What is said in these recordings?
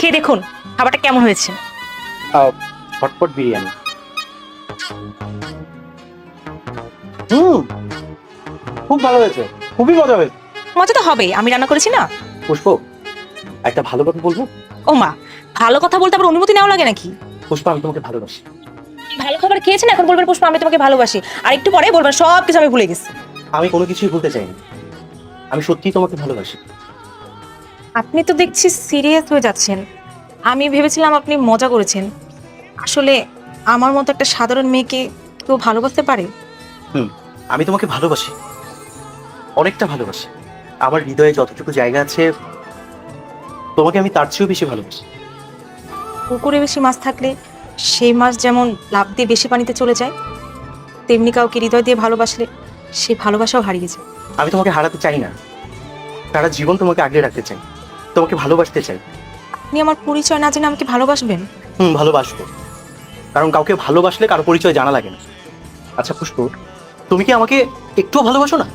খেয়ে দেখুন খাবারটা কেমন হয়েছে। ঝটপট বিরিয়ানি। হুম, খুব ভালো হয়েছে, খুবই মজা হয়েছে। মজা তো হবেই, আমি রান্না করেছি না। পুষ্প, একটা ভালো কথা বলবো? ও মা, ভালো কথা বলতে আবার অনুমতি নেওয়া লাগে নাকি? পুষ্পা, আমি তোমাকে ভালোবাসি। ভালো খাবার খেয়েছেন, এখন বলবেন পুষ্পা আমি তোমাকে ভালোবাসি, আর একটু পরে বলবেন সব কিছু আমি ভুলে গেছি। আমি কোনো কিছুই ভুলতে চাইনি, আমি সত্যিই তোমাকে ভালোবাসি। আপনি তো দেখছি সিরিয়াস হয়ে যাচ্ছেন। আমি ভেবেছিলাম আপনি মজা করেছেন। আসলে আমার মতো একটা সাধারণ মেয়েকে কেউ ভালোবাসতে পারে? আমি তোমাকে ভালোবাসি, অনেকটা ভালোবাসি। আমার হৃদয়ে যতটুকু জায়গা আছে তোমাকে আমি তার চেয়েও বেশি ভালোবাসি। পুকুরে বেশি মাছ থাকলে সেই মাছ যেমন লাফ দিয়ে বেশি পানিতে চলে যায়, তেমনি কাউকে হৃদয় দিয়ে ভালোবাসলে সেই ভালোবাসাও হারিয়ে যায়। আমি তোমাকে হারাতে চাই না, সারা জীবন তোমাকে আগলে রাখতে চাই, তোমাকে ভালোবাসতে চাই। আপনি আমার পরিচয় না জেনে আমাকে ভালোবাসবেন? ভালোবাসবো, কারণ কাউকে ভালোবাসলে কারো পরিচয় জানা লাগে না। আচ্ছা পুষ্প, তুমি কি আমাকে একটুও ভালোবাসো না?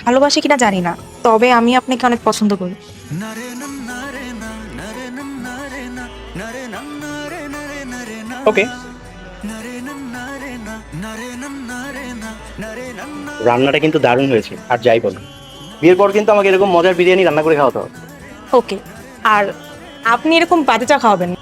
ভালোবাসি কিনা জানি না, তবে আমি আপনাকে অনেক পছন্দ করি। ওকে। রান্নাটা কিন্তু দারুণ হয়েছে, আর যাই বলো বিয়ের পর কিন্তু আমাকে এরকম মজার বিরিয়ানি রান্না করে খাওয়াতে হবে। ওকে, আর আপনি এরকম বাজে চা খাওয়াবেন না।